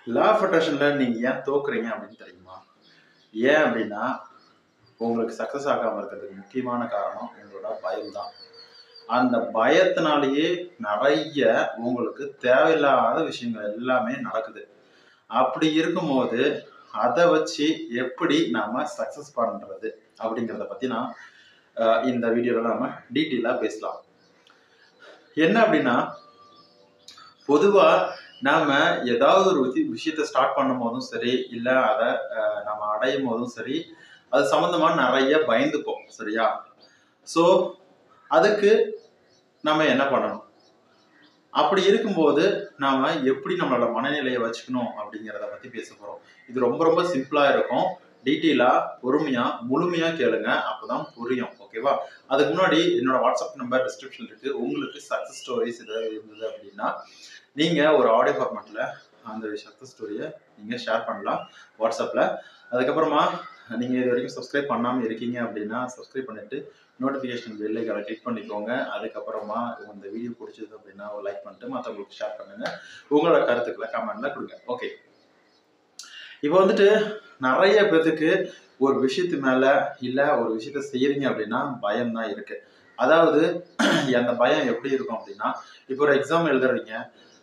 Law of அட்ராக்ஷன்ல நீங்க ஏன் தோக்குறீங்க அப்படின்னு தெரியுமா? ஏன் அப்படின்னா, உங்களுக்கு சக்சஸ் ஆகாம இருக்கிறதுக்கு முக்கியமான காரணம் உங்களோட பயம் தான். அந்த பயத்தினாலேயே நெறைய உங்களுக்கு தேவையில்லாத விஷயங்கள் எல்லாமே நடக்குது. அப்படி இருக்கும்போது, அத வச்சு எப்படி நாம சக்சஸ் பண்றது? அப்படிங்கிறத பத்தி நான் இந்த வீடியோல நாம டீட்டெயிலா பேசலாம். என்ன அப்படின்னா, பொதுவா நாம ஏதாவது ஒரு விஷயத்த ஸ்டார்ட் பண்ணும்போதும் சரி, இல்ல அத நம்ம அடையும் போதும் சரி, அது சம்பந்தமா நெறைய பயந்துப்போம். சரியா? ஸோ, அதுக்கு நம்ம என்ன பண்ணணும்? அப்படி இருக்கும்போது, நாம எப்படி நம்மளோட மனநிலைய வச்சுக்கணும் அப்படிங்கிறத பத்தி பேசப் போறோம். இது ரொம்ப ரொம்ப சிம்பிளா இருக்கும். டீட்டெயிலா, பொறுமையா, முழுமையா கேளுங்க. அப்பதான் புரியும். ஓகேவா? அதுக்கு முன்னாடி என்னோட வாட்ஸ்அப் நம்பர் டிஸ்கிரிப்ஷன்ல இருக்கு. உங்களுக்கு சக்சஸ் ஸ்டோரீஸ் ஏதாவது இருந்தது அப்படின்னா, நீங்க ஒரு ஆடியோ ஃபார்மேட்ல அந்த சக்சஸ் ஸ்டோரிய நீங்க ஷேர் பண்ணலாம் வாட்ஸ்அப்ல. அதுக்கப்புறமா நீங்க இது வரைக்கும் சப்ஸ்கிரைப் பண்ணாம இருக்கீங்க அப்படின்னா, சப்ஸ்கிரைப் பண்ணிட்டு நோட்டிஃபிகேஷன் பெல் ஐகானை கிளிக் பண்ணிக்கோங்க. அதுக்கப்புறமா இந்த வீடியோ பிடிச்சது அப்படின்னா ஒரு லைக் பண்ணிட்டு மற்றவங்களுக்கு ஷேர் பண்ணுங்க. உங்களோட கருத்துக்களை கமெண்ட்ல கொடுங்க. ஓகே. இப்போ வந்துட்டு நிறைய பேத்துக்கு ஒரு விஷயத்து மேல இல்ல ஒரு விஷயத்த செய்யறீங்க அப்படின்னா பயம் தான் இருக்கு. அதாவது அந்த பயம் எப்படி இருக்கும் அப்படின்னா, இப்போ ஒரு எக்ஸாம் எழுதுறீங்க,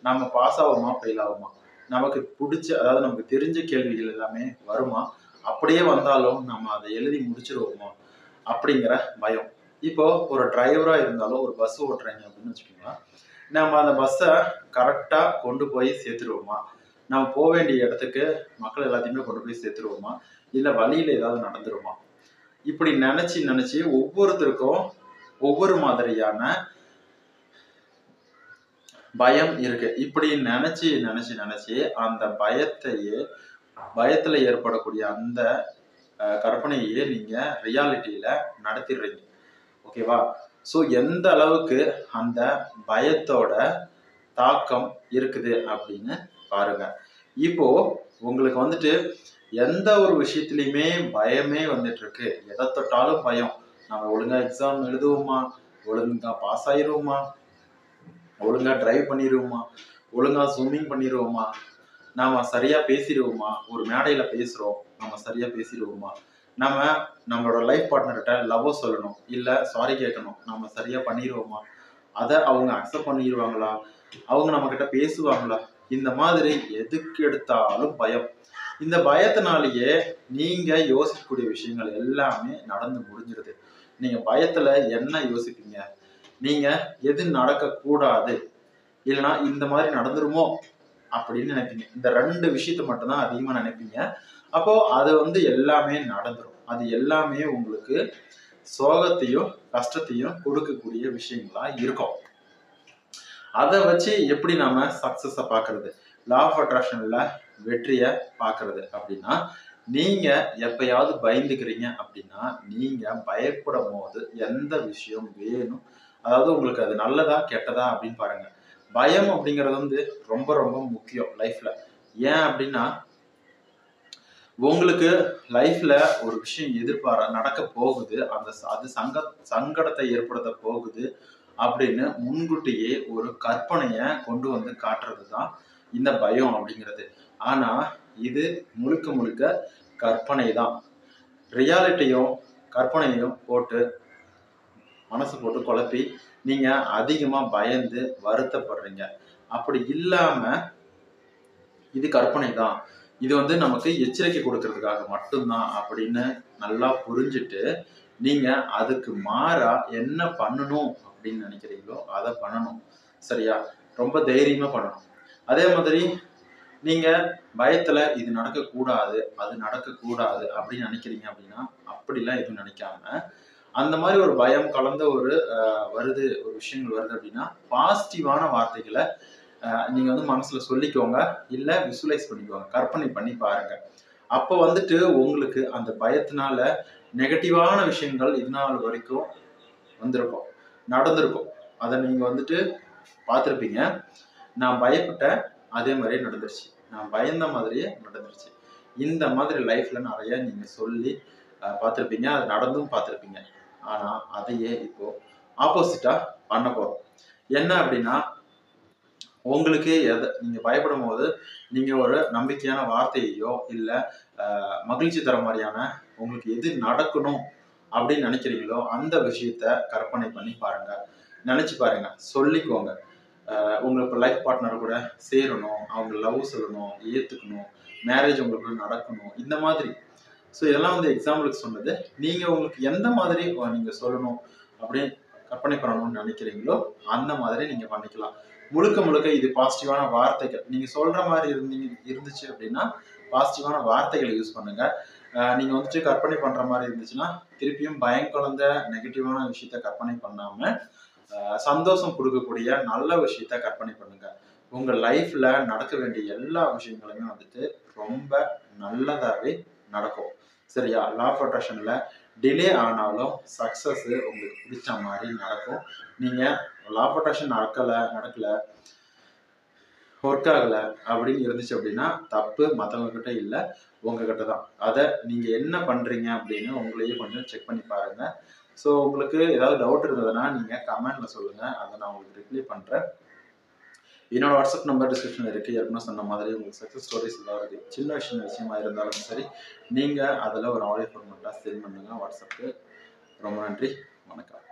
நம்ம பாஸ் ஆகுமா ஃபெயில் ஆகுமா, நமக்கு பிடிச்ச அதாவது நமக்கு தெரிஞ்ச கேள்விகள் எல்லாமே வருமா, அப்படியே வந்தாலும் நம்ம அதை எழுதி முடிச்சிருவோமா அப்படிங்கிற பயம். இப்போ ஒரு டிரைவரா இருந்தாலும் ஒரு பஸ் ஓட்டுறீங்க அப்படின்னு வச்சுக்கோங்களேன், நம்ம அந்த பஸ்ஸை கரெக்டா கொண்டு போய் சேர்த்துருவோமா, நம்ம போக வேண்டிய இடத்துக்கு மக்கள் எல்லாத்தையுமே கொண்டு போய் சேர்த்துருவோமா, இல்ல வழியில ஏதாவது நடந்துருமா, இப்படி நினைச்சு நினைச்சு ஒவ்வொருத்தருக்கும் ஒவ்வொரு மாதிரியான பயம் இருக்கு. இப்படி நினைச்சு நினைச்சு நினைச்சு அந்த பயத்துல ஏற்படக்கூடிய அந்த கற்பனையே நீங்க ரியாலிட்டியில நடத்திடுறீங்க. ஓகேவா? ஸோ எந்த அளவுக்கு அந்த பயத்தோட தாக்கம் இருக்குது அப்படின்னு பாருங்க. இப்போ உங்களுக்கு வந்துட்டு எந்த ஒரு விஷயத்திலையுமே பயமே வந்துட்டு இருக்கு. எதை தொட்டாலும் பயம். நம்ம ஒழுங்கா எக்ஸாம் எழுதுவோமா, ஒழுங்கா பாஸ் ஆயிருவோமா, ஒழுங்கா டிரைவ் பண்ணிடுவோமா, ஒழுங்கா ஸ்விம்மிங் பண்ணிடுவோமா, நாம சரியா பேசிடுவோமா, ஒரு மேடையில பேசுறோம், நம்ம சரியா பேசிடுவோமா, நம்ம நம்மளோட லைஃப் பார்ட்னர்கிட்ட லவ் சொல்லணும், இல்ல சாரி கேட்கணும், நம்ம சரியா பண்ணிடுவோமா, அதை அவங்க அக்செப்ட் பண்ணிடுவாங்களா, அவங்க நம்ம கிட்ட பேசுவாங்களா, இந்த மாதிரி எதுக்கு எடுத்தாலும் பயம். இந்த பயத்தினாலேயே நீங்க யோசிக்கக்கூடிய விஷயங்கள் எல்லாமே நடந்து முடிஞ்சிருது. நீங்க பயத்துல என்ன யோசிப்பீங்க? நீங்க எது நடக்க கூடாது, இல்லைன்னா இந்த மாதிரி நடந்துருமோ அப்படின்னு நினைப்பீங்க. இந்த 2 விஷயத்த மட்டும்தான் அதிகமா நினைப்பீங்க. அப்போ அது எல்லாமே நடந்துரும். அது எல்லாமே உங்களுக்கு சோகத்தையும் கஷ்டத்தையும் கொடுக்கக்கூடிய விஷயங்களா இருக்கும். அதை வச்சு எப்படி நாம சக்சஸ பாக்குறது, லா ஆஃப் அட்ராக்ஷன்ல வெற்றிய பாக்குறது அப்படின்னா, நீங்க எப்பயாவது பயந்துக்கிறீங்க அப்படின்னா, நீங்க பயப்படும் போது எந்த விஷயம் வேணும், அதாவது உங்களுக்கு அது நல்லதா கெட்டதா அப்படின்னு பாருங்க. பயம் அப்படிங்கிறது ரொம்ப ரொம்ப முக்கியம் லைஃப்ல. ஏன் அப்படின்னா, உங்களுக்கு லைஃப்ல ஒரு விஷயம் நடக்க போகுது, அது சங்கடத்தை ஏற்படுத்த போகுது அப்படின்னு முன்கூட்டியே ஒரு கற்பனைய கொண்டு வந்து காட்டுறது தான் இந்த பயம் அப்படிங்கிறது. ஆனா இது முழுக்க முழுக்க கற்பனை தான். ரியாலிட்டியும் கற்பனையும் போட்டு மனசு போட்டு குழப்பி நீங்க அதிகமா பயந்து வருத்தப்படுறீங்க. அப்படி இல்லாம இது கற்பனை தான், இது நமக்கு எச்சரிக்கை கொடுக்கறதுக்காக மட்டும்தான் அப்படின்னு நல்லா புரிஞ்சுட்டு, நீங்க அதுக்கு மாறா என்ன பண்ணணும் அப்படின்னு நினைக்கிறீங்களோ அதை பண்ணணும். சரியா? ரொம்ப தைரியமா பண்ணணும். அதே மாதிரி நீங்க பயத்துல இது நடக்கக்கூடாது, அது நடக்கக்கூடாது அப்படின்னு நினைக்கிறீங்க அப்படின்னா, அப்படிலாம் எதுவும் நினைக்காம, அந்த மாதிரி ஒரு பயம் கலந்த ஒரு ஒரு விஷயங்கள் வருது அப்படின்னா, பாசிட்டிவான வார்த்தைகளை நீங்க மனசுல சொல்லிக்கோங்க, இல்ல விசுவலைஸ் பண்ணிக்கோங்க, கற்பனை பண்ணி பாருங்க. அப்போ உங்களுக்கு அந்த பயத்தினால நெகட்டிவான விஷயங்கள் இது நாள் வரைக்கும் வந்திருக்கும், நடந்திருக்கும். அதை நீங்க பார்த்திருப்பீங்க. நான் பயப்பட்டேன், அதே மாதிரியே நடந்துருச்சு. நான் பயந்த மாதிரியே நடந்துருச்சு. இந்த மாதிரி லைஃப்ல நிறைய நீங்க சொல்லி பார்த்திருப்பீங்க, அது நடந்தும் பார்த்திருப்பீங்க. ஆனா அதையே இப்போ ஆப்போசிட்டா பண்ண போறோம். என்ன அப்படின்னா, உங்களுக்கு நீங்க பயப்படும் போது நீங்க ஒரு நம்பிக்கையான வார்த்தையோ இல்ல மகிழ்ச்சி தர மாதிரியான உங்களுக்கு எது நடக்கணும் அப்படின்னு நினைக்கிறீங்களோ அந்த விஷயத்த கற்பனை பண்ணி பாருங்க, நினைச்சு பாருங்க, சொல்லிக்கோங்க. உங்களுக்கு லைஃப் பார்ட்னர் கூட சேரணும், அவங்க லவ் சொல்லணும், ஏத்துக்கணும், மேரேஜ் உங்களுக்கு நடக்கணும், இந்த மாதிரி. ஸோ இதெல்லாம் வந்து எக்ஸாம்பிளுக்கு சொன்னது. நீங்க உங்களுக்கு எந்த மாதிரி நீங்க சொல்லணும் அப்படின்னு கற்பனை பண்ணணும்னு நினைக்கிறீங்களோ அந்த மாதிரி நீங்க பண்ணிக்கலாம். முழுக்க முழுக்க இது பாசிட்டிவான வார்த்தைகள். நீங்க சொல்ற மாதிரி இருந்துச்சு அப்படின்னா பாசிட்டிவான வார்த்தைகளை யூஸ் பண்ணுங்க. நீங்க வந்துட்டு கற்பனை பண்ற மாதிரி இருந்துச்சுன்னா திருப்பியும் பயம் கலந்த நெகட்டிவான விஷயத்த கற்பனை பண்ணாம சந்தோஷம் கொடுக்கக்கூடிய நல்ல விஷயத்த கற்பனை பண்ணுங்க. உங்க லைஃப்ல நடக்க வேண்டிய எல்லா விஷயங்களுமே வந்துட்டு ரொம்ப நல்லதாவே நடக்கும். சரியா? லா ஆஃப் அட்ராக்ஷன்ல டிலே ஆனாலும் சக்சஸ் உங்களுக்கு பிடிச்ச மாதிரி நடக்கும். நீங்க லா ஆஃப் அட்ராக்ஷன் நடக்கல, ஒர்க் ஆகல அப்படின்னு இருந்துச்சு அப்படின்னா தப்பு மற்றவங்க கிட்ட இல்ல, உங்ககிட்ட தான். அதை நீங்க என்ன பண்றீங்க அப்படின்னு உங்களையே கொஞ்சம் செக் பண்ணி பாருங்க. ஸோ உங்களுக்கு ஏதாவது டவுட் இருந்ததுன்னா நீங்க கமெண்ட்ல சொல்லுங்க, அதை நான் உங்களுக்கு ரிப்ளை பண்றேன். என்னோட வாட்ஸ்அப் நம்பர் டிஸ்கிரிப்ஷன்ல இருக்கு. ஏற்கனவே சொன்ன மாதிரி உங்களுக்கு சக்ஸஸ் ஸ்டோரிஸ் ஏதாவது சின்ன விஷயமா இருந்தாலும் சரி, நீங்க அதில் ஒரு ஆடியோ ஃபார்மெட்டாக சென்ட் பண்ணுங்க வாட்ஸ்அப்புக்கு. ரொம்ப நன்றி, வணக்கம்.